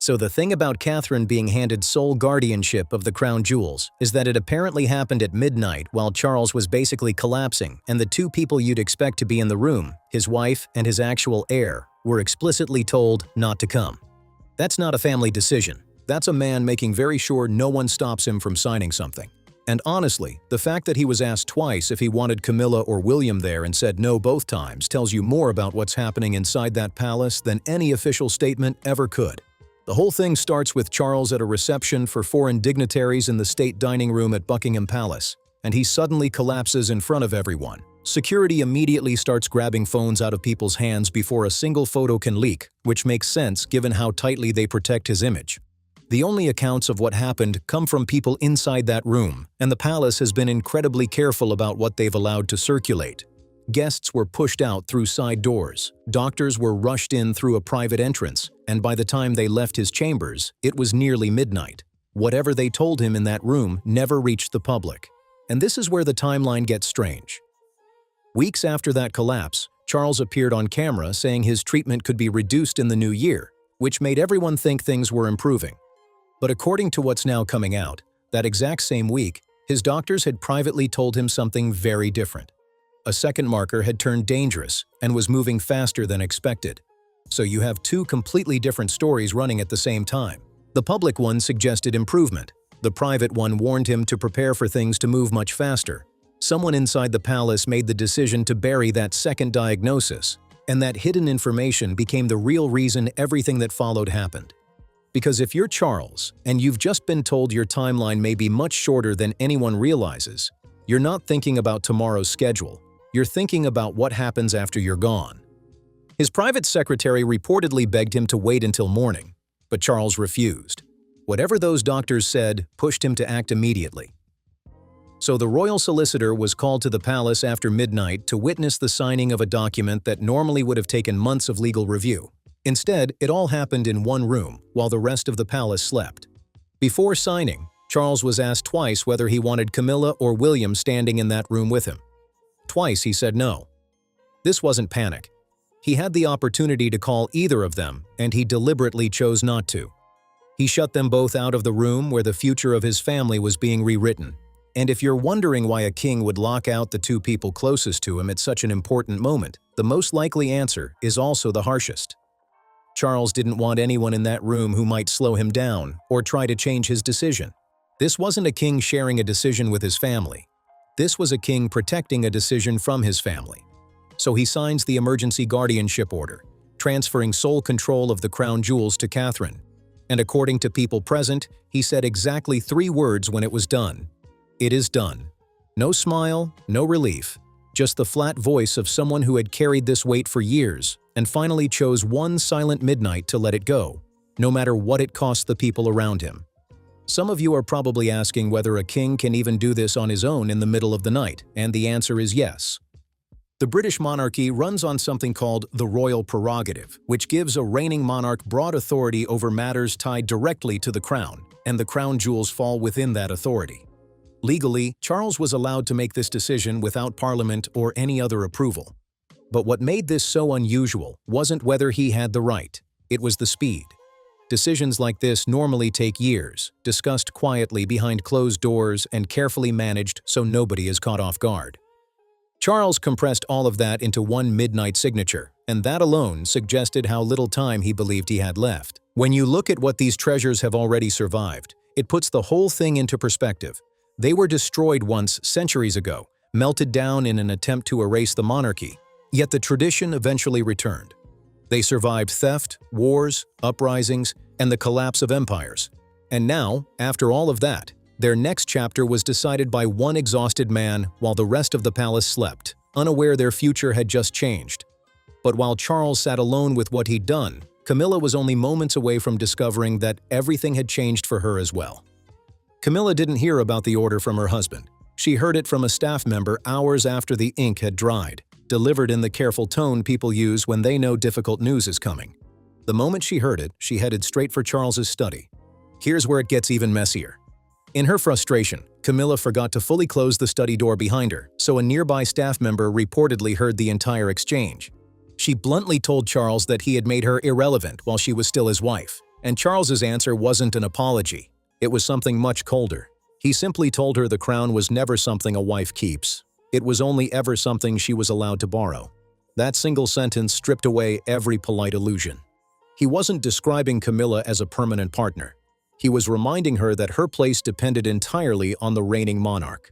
So the thing about Catherine being handed sole guardianship of the crown jewels is that it apparently happened at midnight while Charles was basically collapsing, and the two people you'd expect to be in the room, his wife and his actual heir, were explicitly told not to come. That's not a family decision. That's a man making very sure no one stops him from signing something. And honestly, the fact that he was asked twice if he wanted Camilla or William there and said no both times tells you more about what's happening inside that palace than any official statement ever could. The whole thing starts with Charles at a reception for foreign dignitaries in the state dining room at Buckingham Palace, and he suddenly collapses in front of everyone. Security immediately starts grabbing phones out of people's hands before a single photo can leak, which makes sense given how tightly they protect his image. The only accounts of what happened come from people inside that room, and the palace has been incredibly careful about what they've allowed to circulate. Guests were pushed out through side doors, doctors were rushed in through a private entrance, and by the time they left his chambers, it was nearly midnight. Whatever they told him in that room never reached the public. And this is where the timeline gets strange. Weeks after that collapse, Charles appeared on camera saying his treatment could be reduced in the new year, which made everyone think things were improving. But according to what's now coming out, that exact same week, his doctors had privately told him something very different. A second marker had turned dangerous and was moving faster than expected. So you have two completely different stories running at the same time. The public one suggested improvement. The private one warned him to prepare for things to move much faster. Someone inside the palace made the decision to bury that second diagnosis, and that hidden information became the real reason everything that followed happened. Because if you're Charles, and you've just been told your timeline may be much shorter than anyone realizes, you're not thinking about tomorrow's schedule, you're thinking about what happens after you're gone. His private secretary reportedly begged him to wait until morning, but Charles refused. Whatever those doctors said pushed him to act immediately. So the royal solicitor was called to the palace after midnight to witness the signing of a document that normally would have taken months of legal review. Instead, it all happened in one room, while the rest of the palace slept. Before signing, Charles was asked twice whether he wanted Camilla or William standing in that room with him. Twice he said no. This wasn't panic. He had the opportunity to call either of them, and he deliberately chose not to. He shut them both out of the room where the future of his family was being rewritten. And if you're wondering why a king would lock out the two people closest to him at such an important moment, the most likely answer is also the harshest. Charles didn't want anyone in that room who might slow him down or try to change his decision. This wasn't a king sharing a decision with his family. This was a king protecting a decision from his family. So he signs the emergency guardianship order, transferring sole control of the crown jewels to Catherine. And according to people present, he said exactly 3 words when it was done. It is done. No smile, no relief, just the flat voice of someone who had carried this weight for years and finally chose one silent midnight to let it go, no matter what it cost the people around him. Some of you are probably asking whether a king can even do this on his own in the middle of the night, and the answer is yes. The British monarchy runs on something called the royal prerogative, which gives a reigning monarch broad authority over matters tied directly to the crown, and the crown jewels fall within that authority. Legally, Charles was allowed to make this decision without Parliament or any other approval. But what made this so unusual wasn't whether he had the right, it was the speed. Decisions like this normally take years, discussed quietly behind closed doors and carefully managed so nobody is caught off guard. Charles compressed all of that into one midnight signature, and that alone suggested how little time he believed he had left. When you look at what these treasures have already survived, it puts the whole thing into perspective. They were destroyed once centuries ago, melted down in an attempt to erase the monarchy, yet the tradition eventually returned. They survived theft, wars, uprisings, and the collapse of empires. And now, after all of that, their next chapter was decided by one exhausted man while the rest of the palace slept, unaware their future had just changed. But while Charles sat alone with what he'd done, Camilla was only moments away from discovering that everything had changed for her as well. Camilla didn't hear about the order from her husband. She heard it from a staff member hours after the ink had dried, delivered in the careful tone people use when they know difficult news is coming. The moment she heard it, she headed straight for Charles's study. Here's where it gets even messier. In her frustration, Camilla forgot to fully close the study door behind her, so a nearby staff member reportedly heard the entire exchange. She bluntly told Charles that he had made her irrelevant while she was still his wife, And Charles's answer wasn't an apology. It was something much colder. He simply told her the crown was never something a wife keeps. It was only ever something she was allowed to borrow. That single sentence stripped away every polite illusion. He wasn't describing Camilla as a permanent partner. He was reminding her that her place depended entirely on the reigning monarch.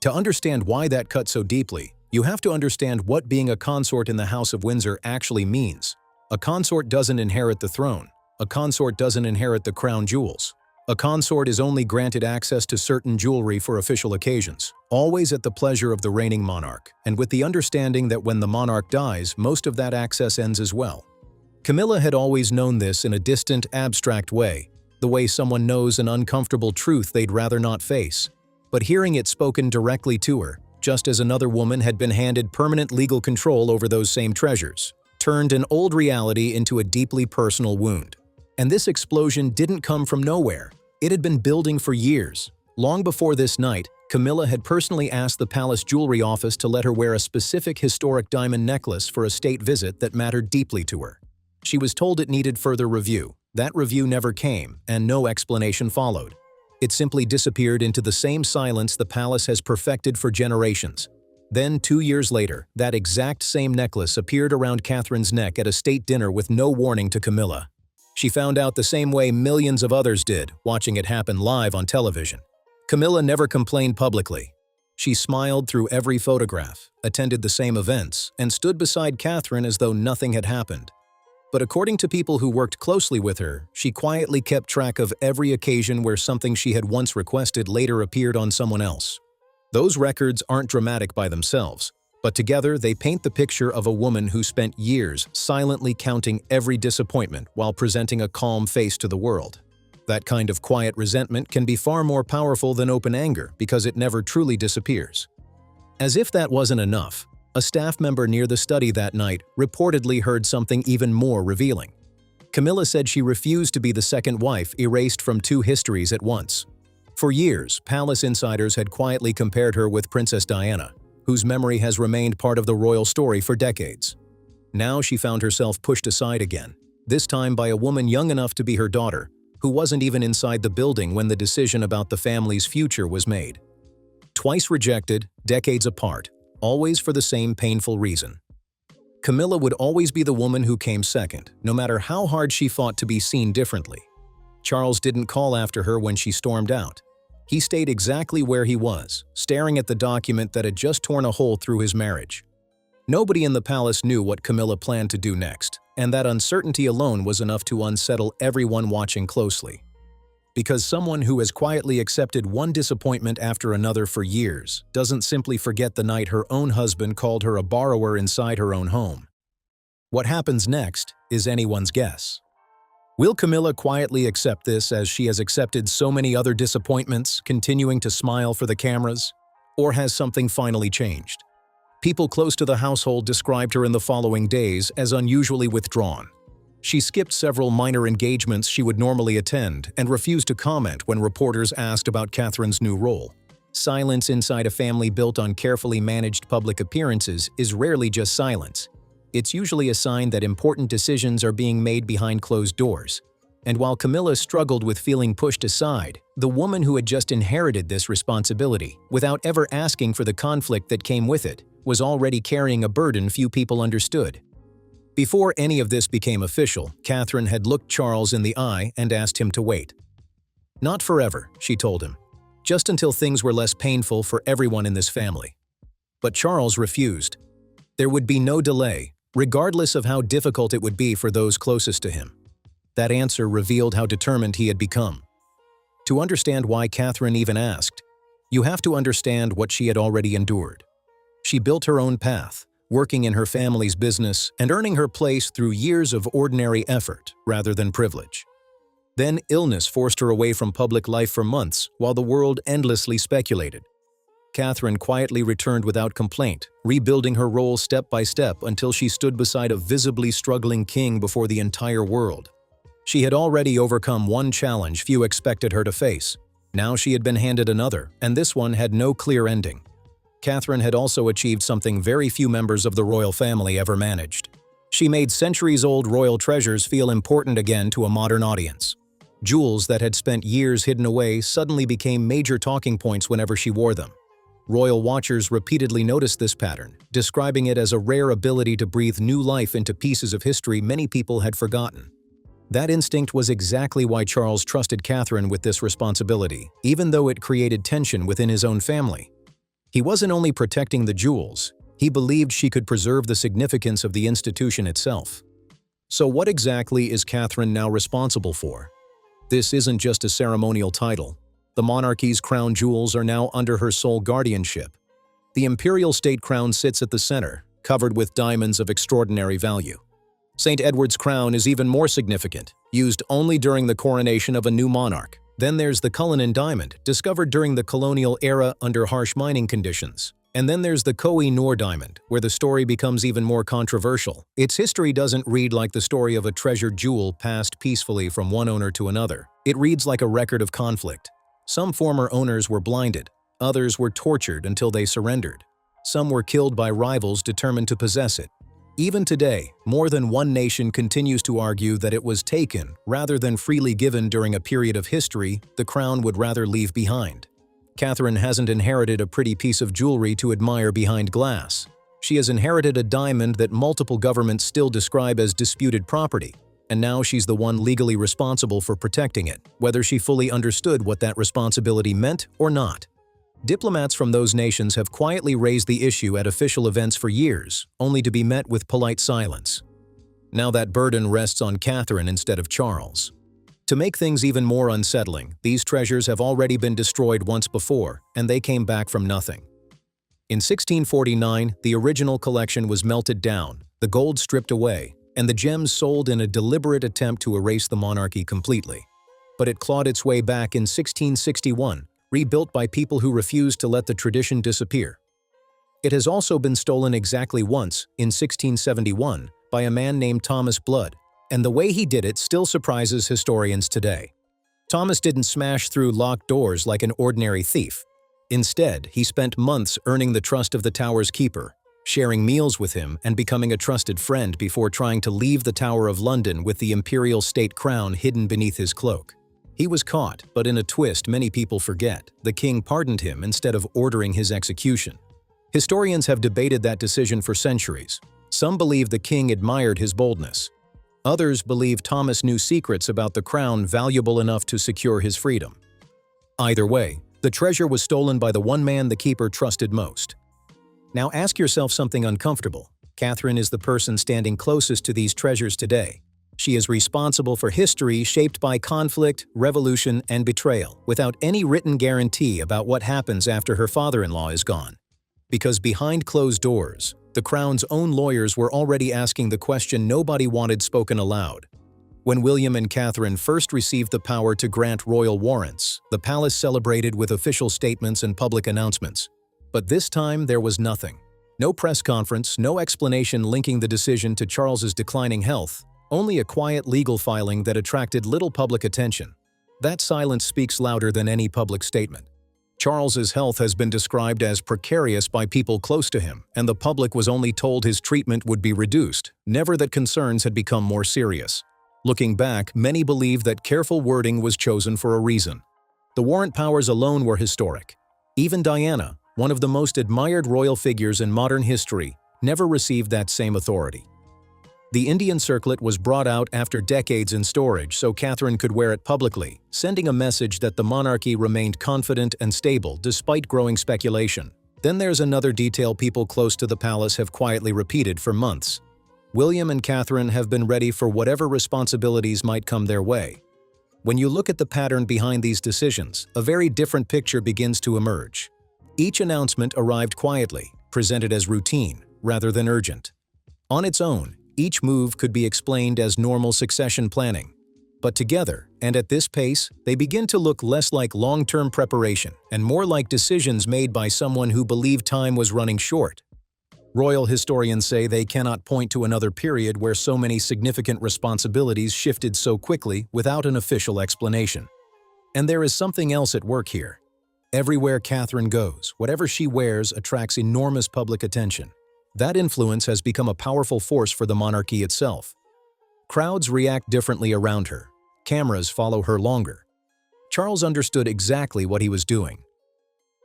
To understand why that cut so deeply, you have to understand what being a consort in the House of Windsor actually means. A consort doesn't inherit the throne. A consort doesn't inherit the crown jewels. A consort is only granted access to certain jewelry for official occasions, always at the pleasure of the reigning monarch, and with the understanding that when the monarch dies, most of that access ends as well. Camilla had always known this in a distant, abstract way, the way someone knows an uncomfortable truth they'd rather not face. But hearing it spoken directly to her, just as another woman had been handed permanent legal control over those same treasures, turned an old reality into a deeply personal wound. And this explosion didn't come from nowhere. It had been building for years. Long before this night, Camilla had personally asked the palace jewelry office to let her wear a specific historic diamond necklace for a state visit that mattered deeply to her. She was told it needed further review. That review never came, and no explanation followed. It simply disappeared into the same silence the palace has perfected for generations. Then, 2 years later, that exact same necklace appeared around Catherine's neck at a state dinner with no warning to Camilla. She found out the same way millions of others did, watching it happen live on television. Camilla never complained publicly. She smiled through every photograph, attended the same events, and stood beside Catherine as though nothing had happened. But according to people who worked closely with her, she quietly kept track of every occasion where something she had once requested later appeared on someone else. Those records aren't dramatic by themselves, but together they paint the picture of a woman who spent years silently counting every disappointment while presenting a calm face to the world. That kind of quiet resentment can be far more powerful than open anger because it never truly disappears. As if that wasn't enough, a staff member near the study that night reportedly heard something even more revealing. Camilla said she refused to be the second wife erased from 2 histories at once. For years, palace insiders had quietly compared her with Princess Diana, whose memory has remained part of the royal story for decades. Now she found herself pushed aside again, this time by a woman young enough to be her daughter, who wasn't even inside the building when the decision about the family's future was made. Twice rejected, decades apart, always for the same painful reason. Camilla would always be the woman who came second, no matter how hard she fought to be seen differently. Charles didn't call after her when she stormed out. He stayed exactly where he was, staring at the document that had just torn a hole through his marriage. Nobody in the palace knew what Camilla planned to do next, and that uncertainty alone was enough to unsettle everyone watching closely. Because someone who has quietly accepted one disappointment after another for years doesn't simply forget the night her own husband called her a borrower inside her own home. What happens next is anyone's guess. Will Camilla quietly accept this as she has accepted so many other disappointments, continuing to smile for the cameras? Or has something finally changed? People close to the household described her in the following days as unusually withdrawn. She skipped several minor engagements she would normally attend and refused to comment when reporters asked about Catherine's new role. Silence inside a family built on carefully managed public appearances is rarely just silence. It's usually a sign that important decisions are being made behind closed doors. And while Camilla struggled with feeling pushed aside, the woman who had just inherited this responsibility, without ever asking for the conflict that came with it, was already carrying a burden few people understood. Before any of this became official, Catherine had looked Charles in the eye and asked him to wait. Not forever, she told him. Just until things were less painful for everyone in this family. But Charles refused. There would be no delay, regardless of how difficult it would be for those closest to him. That answer revealed how determined he had become. To understand why Catherine even asked, you have to understand what she had already endured. She built her own path, working in her family's business and earning her place through years of ordinary effort rather than privilege. Then illness forced her away from public life for months while the world endlessly speculated. Catherine quietly returned without complaint, rebuilding her role step by step until she stood beside a visibly struggling king before the entire world. She had already overcome one challenge few expected her to face. Now she had been handed another, and this one had no clear ending. Catherine had also achieved something very few members of the royal family ever managed. She made centuries-old royal treasures feel important again to a modern audience. Jewels that had spent years hidden away suddenly became major talking points whenever she wore them. Royal watchers repeatedly noticed this pattern, describing it as a rare ability to breathe new life into pieces of history many people had forgotten. That instinct was exactly why Charles trusted Catherine with this responsibility, even though it created tension within his own family. He wasn't only protecting the jewels, he believed she could preserve the significance of the institution itself. So what exactly is Catherine now responsible for? This isn't just a ceremonial title. The monarchy's crown jewels are now under her sole guardianship. The imperial state crown sits at the center, covered with diamonds of extraordinary value. St. Edward's crown is even more significant, used only during the coronation of a new monarch. Then there's the Cullinan diamond, discovered during the colonial era under harsh mining conditions. And then there's the Koh-i-Noor diamond, where the story becomes even more controversial. Its history doesn't read like the story of a treasured jewel passed peacefully from one owner to another. It reads like a record of conflict. Some former owners were blinded, others were tortured until they surrendered. Some were killed by rivals determined to possess it. Even today, more than one nation continues to argue that it was taken rather than freely given during a period of history the crown would rather leave behind. Catherine hasn't inherited a pretty piece of jewelry to admire behind glass. She has inherited a diamond that multiple governments still describe as disputed property, and now she's the one legally responsible for protecting it, whether she fully understood what that responsibility meant or not. Diplomats from those nations have quietly raised the issue at official events for years, only to be met with polite silence. Now that burden rests on Catherine instead of Charles. To make things even more unsettling, these treasures have already been destroyed once before, and they came back from nothing. In 1649, the original collection was melted down, the gold stripped away, and the gems sold in a deliberate attempt to erase the monarchy completely. But it clawed its way back in 1661, rebuilt by people who refused to let the tradition disappear. It has also been stolen exactly once, in 1671, by a man named Thomas Blood, and the way he did it still surprises historians today. Thomas didn't smash through locked doors like an ordinary thief. Instead, he spent months earning the trust of the tower's keeper, sharing meals with him and becoming a trusted friend before trying to leave the Tower of London with the imperial state crown hidden beneath his cloak. He was caught, but in a twist many people forget, the king pardoned him instead of ordering his execution. Historians have debated that decision for centuries. Some believe the king admired his boldness. Others believe Thomas knew secrets about the crown valuable enough to secure his freedom. Either way, the treasure was stolen by the one man the keeper trusted most. Now ask yourself something uncomfortable. Catherine is the person standing closest to these treasures today. She is responsible for history shaped by conflict, revolution, and betrayal, without any written guarantee about what happens after her father-in-law is gone. Because behind closed doors, the crown's own lawyers were already asking the question nobody wanted spoken aloud. When William and Catherine first received the power to grant royal warrants, the palace celebrated with official statements and public announcements. But this time there was nothing. No press conference, no explanation linking the decision to Charles's declining health, only a quiet legal filing that attracted little public attention. That silence speaks louder than any public statement. Charles's health has been described as precarious by people close to him, and the public was only told his treatment would be reduced, never that concerns had become more serious. Looking back, many believe that careful wording was chosen for a reason. The warrant powers alone were historic. Even Diana, one of the most admired royal figures in modern history, never received that same authority. The Indian circlet was brought out after decades in storage so Catherine could wear it publicly, sending a message that the monarchy remained confident and stable despite growing speculation. Then there's another detail people close to the palace have quietly repeated for months. William and Catherine have been ready for whatever responsibilities might come their way. When you look at the pattern behind these decisions, a very different picture begins to emerge. Each announcement arrived quietly, presented as routine, rather than urgent. On its own, each move could be explained as normal succession planning. But together, and at this pace, they begin to look less like long-term preparation and more like decisions made by someone who believed time was running short. Royal historians say they cannot point to another period where so many significant responsibilities shifted so quickly without an official explanation. And there is something else at work here. Everywhere Catherine goes, whatever she wears attracts enormous public attention. that influence has become a powerful force for the monarchy itself. Crowds react differently around her. Cameras follow her longer. Charles understood exactly what he was doing.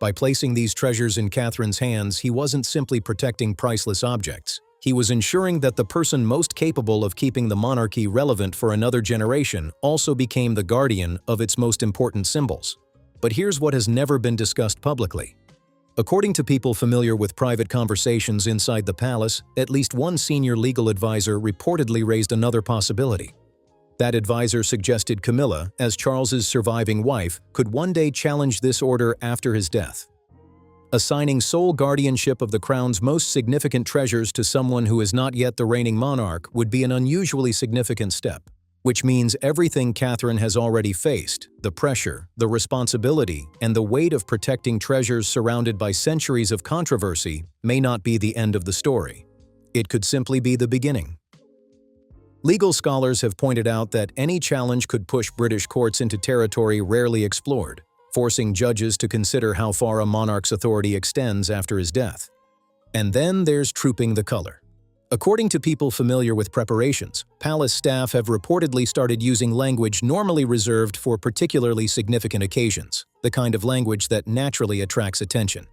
By placing these treasures in Catherine's hands, he wasn't simply protecting priceless objects. He was ensuring that the person most capable of keeping the monarchy relevant for another generation also became the guardian of its most important symbols. But here's what has never been discussed publicly. According to people familiar with private conversations inside the palace, at least one senior legal advisor reportedly raised another possibility. That advisor suggested Camilla, as Charles's surviving wife, could one day challenge this order after his death. Assigning sole guardianship of the crown's most significant treasures to someone who is not yet the reigning monarch would be an unusually significant step, which means everything Catherine has already faced, the pressure, the responsibility, and the weight of protecting treasures surrounded by centuries of controversy, may not be the end of the story. It could simply be the beginning. Legal scholars have pointed out that any challenge could push British courts into territory rarely explored, forcing judges to consider how far a monarch's authority extends after his death. And then there's trooping the color. According to people familiar with preparations, palace staff have reportedly started using language normally reserved for particularly significant occasions, the kind of language that naturally attracts attention.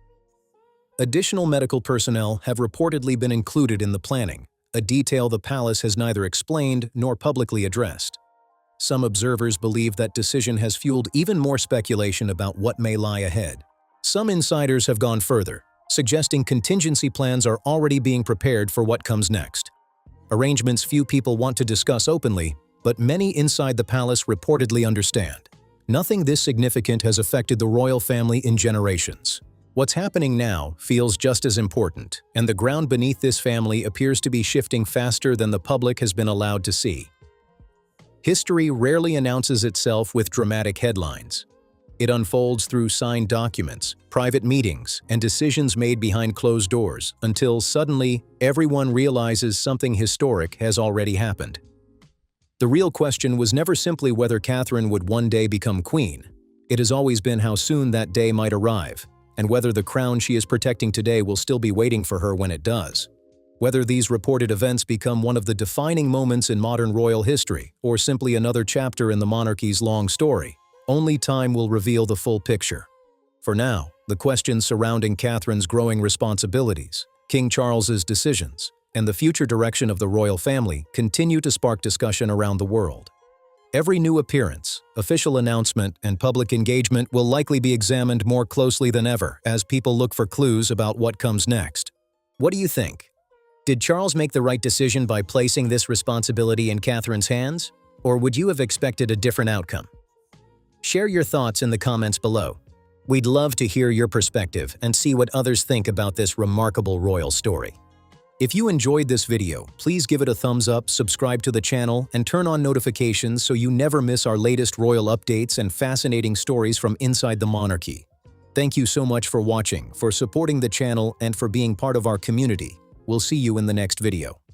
Additional medical personnel have reportedly been included in the planning, a detail the palace has neither explained nor publicly addressed. Some observers believe that decision has fueled even more speculation about what may lie ahead. Some insiders have gone further, suggesting contingency plans are already being prepared for what comes next. Arrangements few people want to discuss openly, but many inside the palace reportedly understand. Nothing this significant has affected the royal family in generations. What's happening now feels just as important, and the ground beneath this family appears to be shifting faster than the public has been allowed to see. History rarely announces itself with dramatic headlines. It unfolds through signed documents, private meetings, and decisions made behind closed doors until suddenly everyone realizes something historic has already happened. The real question was never simply whether Catherine would one day become queen. It has always been how soon that day might arrive, and whether the crown she is protecting today will still be waiting for her when it does. Whether these reported events become one of the defining moments in modern royal history, or simply another chapter in the monarchy's long story, only time will reveal the full picture. For now, the questions surrounding Catherine's growing responsibilities, King Charles's decisions, and the future direction of the royal family continue to spark discussion around the world. Every new appearance, official announcement, and public engagement will likely be examined more closely than ever as people look for clues about what comes next. What do you think? Did Charles make the right decision by placing this responsibility in Catherine's hands, or would you have expected a different outcome? Share your thoughts in the comments below. We'd love to hear your perspective and see what others think about this remarkable royal story. If you enjoyed this video, please give it a thumbs up, subscribe to the channel, and turn on notifications so you never miss our latest royal updates and fascinating stories from inside the monarchy. Thank you so much for watching, for supporting the channel, and for being part of our community. We'll see you in the next video.